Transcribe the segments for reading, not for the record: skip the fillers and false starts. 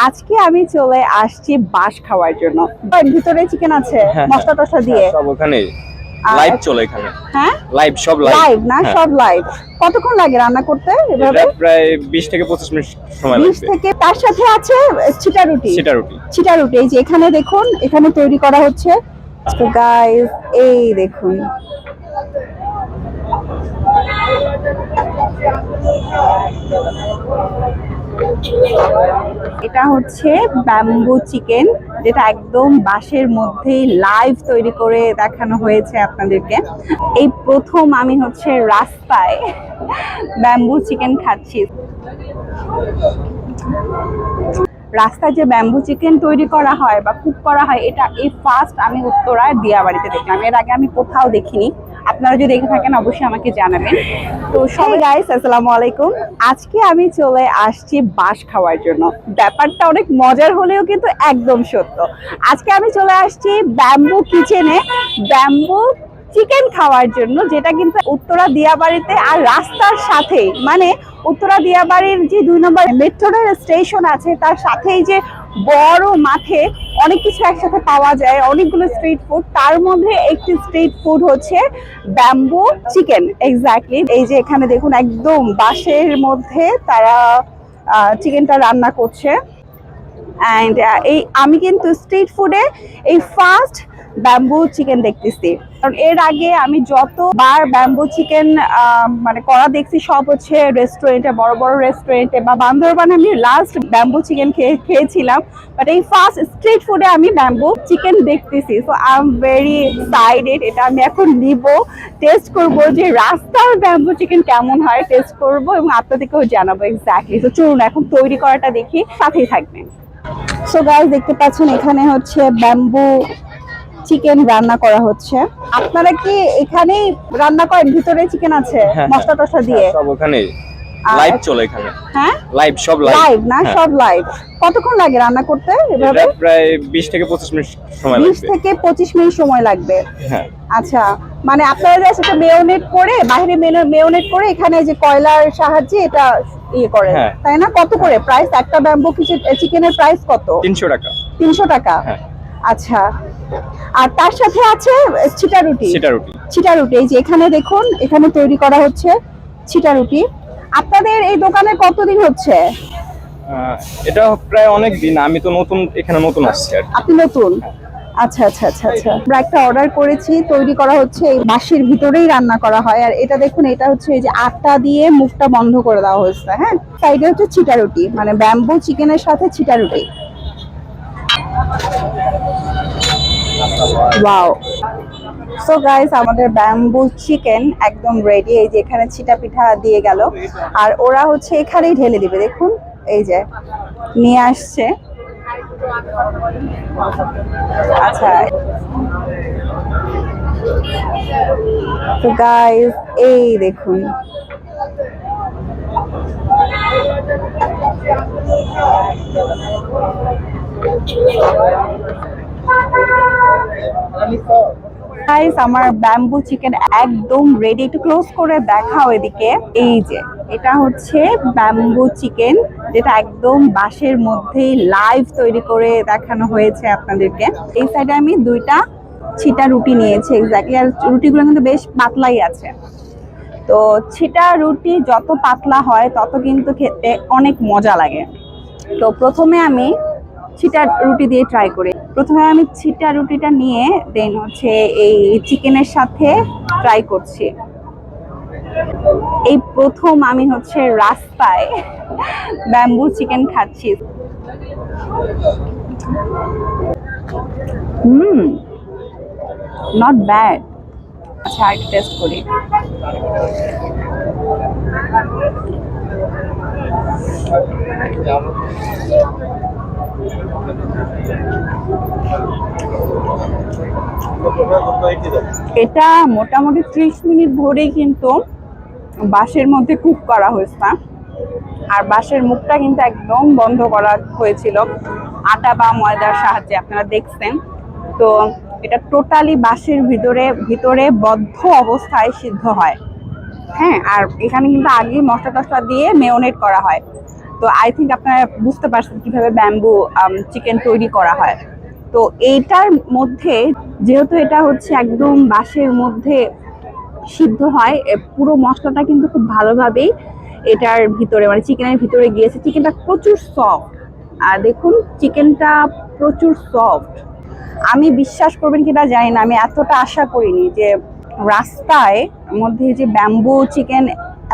আজকে আমি চলে আসছি বাঁশ খাওয়ার জন্য। ভিতরে চিকেন আছে মশলা টসলা দিয়ে সব ওখানে লাইভ চলে এখানে। হ্যাঁ লাইভ, সব লাইভ না, সব লাইভ। কতক্ষণ লাগে রান্না করতে এভাবে? প্রায় 20 থেকে 25 মিনিট সময় 20 লাগবে। থেকে। তার সাথে আছে চিটা রুটি। চিটা রুটি এই যে এখানে দেখুন, এখানে তৈরি করা হচ্ছে। তো গাইস এই দেখুন, এটা হচ্ছে ব্যাম্বু চিকেন, যেটা একদম বাঁশের মধ্যেই লাইভ তৈরি করে দেখানো হয়েছে আপনাদেরকে। এই প্রথম আমি হচ্ছে রাস্তায় ব্যাম্বু চিকেন খাচ্ছি। রাস্তায় যে ব্যাম্বু চিকেন তৈরি করা হয় বা কুক করা হয়, এটা এই ফার্স্ট আমি উত্তরায় দিয়াবাড়িতে দেখলাম। এর আগে আমি কোথাও দেখিনি। আপনারা যদি দেখে থাকেন অবশ্যই আমাকে জানাবেন। তো সবাই গাইস আসসালামু আলাইকুম। আজকে আমি চলে আসছি বাঁশ খাওয়ার জন্য। ব্যাপারটা অনেক মজার হলেও কিন্তু একদম সত্য। আজকে আমি চলে আসছি ব্যাম্বু কিচেনে ব্যাম্বু চিকেন খাওয়ার জন্য, যেটা কিন্তু উত্তরা দিয়াবাড়িতে আর রাস্তার সাথেই, মানে উত্তরা দিয়াবাড়ির যে 2 নম্বর মেট্রো রেল স্টেশন আছে তার সাথেই যে বড় মাঠে অনেক কিছু একসাথে পাওয়া যায়, অনেকগুলো স্ট্রিট ফুড। তার মধ্যে একটি স্ট্রিট ফুড হচ্ছে ব্যাম্বু চিকেন। এক্স্যাক্টলি এই যে এখানে দেখুন, একদম বাঁশের মধ্যে তারা চিকেনটা রান্না করছে। অ্যান্ড এই আমি কিন্তু স্ট্রিট ফুডে এই ফার্স্ট ব্যাম্বু চিকেন দেখতেছি। কারণ এর আগে আমি যতবার ব্যাম্বু চিকেন মানে করা দেখছি সব হচ্ছে রেস্টুরেন্টে, বড় বড় রেস্টুরেন্টে বা বান্দরবানে আমি লাস্ট ব্যাম্বু চিকেন খেয়েছিলাম। বাট এই ফার্স্ট স্ট্রিট ফুডে আমি ব্যাম্বু চিকেন দেখতেছি। So I am very excited. এটা আমি এখন নিব, টেস্ট করব যে রাস্তার ব্যাম্বু চিকেন কেমন হয়, টেস্ট করব এবং আপনাদেরকেও জানাবো এক্স্যাক্টলি। তো চলুন এখন তৈরি করাটা দেখি, সাথেই থাকবেন। সো গাইস দেখতে পাচ্ছেন এখানে হচ্ছে ব্যাম্বু চিকেন রান্না করা হচ্ছে। আপনারা কি এখানেই রান্না করেন? ভিতরে চিকেন আছে মশলা টসলা দিয়ে সব ওখানে লাইভ চলে এখানে। হ্যাঁ লাইভ, সব লাইভ না, সব লাইভ। কতক্ষণ লাগে রান্না করতে এভাবে? প্রায় 20 থেকে 25 মিনিট সময় লাগবে। 20 থেকে 25 মিনিট সময় লাগবে। হ্যাঁ আচ্ছা, মানে আপনারা যে সেটা মেয়োনেট করে, বাইরে মেয়োনেট করে এখানে যে কয়লার সাহায্যে এটা ইয়ে করেন, তাই না? কত করে প্রাইস একটা ব্যাম্বু চিকেনের প্রাইস কত? 300 টাকা। 300 টাকা। আচ্ছা, আর তার সাথে আছে চিটা রুটি। চিটা রুটি এই যে এখানে দেখুন, এখানে তৈরি করা হচ্ছে চিটা রুটি। আপনাদের এই দোকানে কতদিন হচ্ছে? এটা প্রায় অনেক দিন। আমি তো নতুন, এখানে নতুন আসছি আর। আপনি নতুন? আচ্ছা আচ্ছা আচ্ছা আচ্ছা। আমরা একটা অর্ডার করেছি, তৈরি করা হচ্ছে। এই বাঁশের ভিতরেই রান্না করা হয়। আর এটা দেখুন, এটা হচ্ছে এই যে আটা দিয়ে মুখটা বন্ধ করে দেওয়া হয়েছে। হ্যাঁ, সাইডে হচ্ছে চিটা রুটি, মানে ব্যাম্বু চিকেনের সাথে চিটা রুটি। ওয়াও। সো গাইস আমাদের ব্যাম্বু চিকেন একদম রেডি। এই যে এখানে চিটা পিঠা দিয়ে গেল, আর ওরা হচ্ছে এখানেই ঢেলে দিবে। দেখুন এই যে নিয়ে আসছে। আচ্ছা, তো গাইস এই দেখুন, গাইস আমার ব্যাম্বু চিকেন একদম রেডি। একটু ক্লোজ করে দেখাও এদিকে। এই যে এটা হচ্ছে ব্যাম্বু চিকেন, যেটা একদম বাঁশের মধ্যেই লাইভ তৈরি করে দেখানো হয়েছে আপনাদেরকে। এই সাইডে আমি 2টা ছিটা রুটি নিয়েছি এক্স্যাক্টলি। আর রুটিগুলো কিন্তু বেশ পাতলাই আছে। তো ছিটা রুটি যত পাতলা হয় তত কিন্তু খেতে অনেক মজা লাগে। তো প্রথমে আমি ছিটা রুটি দিয়ে ট্রাই করি। প্রথমে আমি ছিটা রুটিটা নিয়ে দেন হচ্ছে এই চিকেনের সাথে ট্রাই করছি। এই প্রথম আমি হচ্ছে রাস্তায় ব্যাম্বু চিকেন খাচ্ছি। Not bad. আচ্ছা, আর টেস্ট করি। এটা মোটামুটি 30 মিনিট ধরেই কিন্তু বাঁশের মধ্যে কুক করা হয়েছে। আর বাঁশের মুখটা কিন্তু একদম বন্ধ করা হয়েছিল আটা বা ময়দার সাহায্যে, আপনারা দেখছেন। তো এটা টোটালি বাঁশের ভিতরে বদ্ধ অবস্থায় সিদ্ধ হয়। হ্যাঁ, আর এখানে কিন্তু আগেই মশলা টসলা দিয়ে মেয়োনেট করা হয়। তো আই থিঙ্ক আপনারা বুঝতে পারছেন কিভাবে ব্যাম্বু চিকেন তৈরি করা হয়। তো এইটার মধ্যে যেহেতু এটা হচ্ছে একদম বাঁশের মধ্যে সিদ্ধ হয়, পুরো মশলাটা কিন্তু খুব ভালোভাবেই এটার ভিতরে মানে চিকেনের ভিতরে গিয়েছে। চিকেনটা প্রচুর সফট, আর দেখুন চিকেনটা প্রচুর সফট। আমি বিশ্বাস করবেন কিনা জানি না, আমি এতটা আশা করিনি যে রাস্তায় মধ্যে যে ব্যাম্বু চিকেন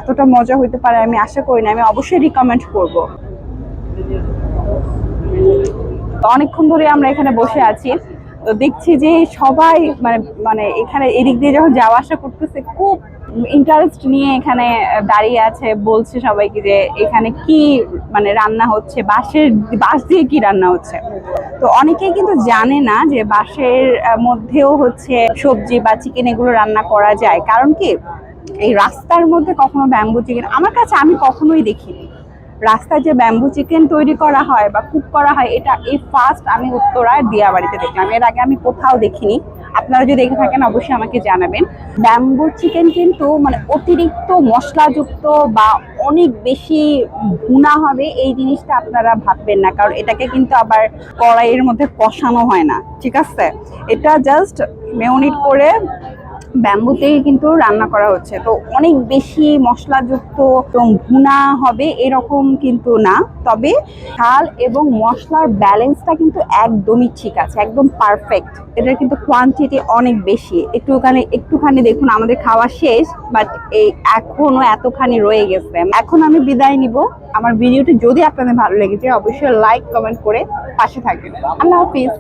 এতটা মজা হইতে পারে, আমি আশা করিনি। আমি অবশ্যই রিকমেন্ড করব। অনেকক্ষণ ধরে আমরা এখানে বসে আছি, তো দেখছি যে সবাই মানে মানে এখানে এদিক দিয়ে যখন যাওয়া আসা করতেছে খুব ইন্টারেস্ট নিয়ে এখানে দাঁড়িয়ে আছে, বলছে সবাইকে যে এখানে কি মানে রান্না হচ্ছে, বাঁশ দিয়ে কি রান্না হচ্ছে। তো অনেকেই কিন্তু জানে না যে বাঁশের মধ্যেও হচ্ছে সবজি বা চিকেন এগুলো রান্না করা যায়। কারণ কি এই রাস্তার মধ্যে কখনো ব্যাম্বু চিকেন আমার কাছে আমি কখনোই দেখিনি। রাস্তায় যে ব্যাম্বু চিকেন তৈরি করা হয় বা কুক করা হয়, এটা এই ফার্স্ট আমি উত্তরায় দিয়াবাড়িতে দেখলাম। এর আগে আমি কোথাও দেখিনি। আপনারা যদি দেখে থাকেন অবশ্যই আমাকে জানাবেন। ব্যাম্বু চিকেন কিন্তু মানে অতিরিক্ত মশলাযুক্ত বা অনেক বেশি ভুনা হবে এই জিনিসটা আপনারা ভাববেন না, কারণ এটাকে কিন্তু আবার কড়াইয়ের মধ্যে কষানো হয় না, ঠিক আছে? এটা জাস্ট মেরিনেট করে ব্যাম্বুতেই কিন্তু রান্না করা হচ্ছে। তো অনেক বেশি মশলাযুক্ত এবং ভুনা হবে এরকম কিন্তু না, তবে ঝাল এবং মশলার ব্যালেন্সটা কিন্তু একদমই ঠিক আছে, একদম পারফেক্ট। এটার কিন্তু কোয়ান্টিটি অনেক বেশি। একটুখানি দেখুন আমাদের খাওয়া শেষ, বাট এই এখনো এতখানি রয়ে গেছে। এখন আমি বিদায় নিব। আমার ভিডিওটি যদি আপনাদের ভালো লেগেছে অবশ্যই লাইক কমেন্ট করে পাশে থাকবেন। আল্লাহ হাফিজ।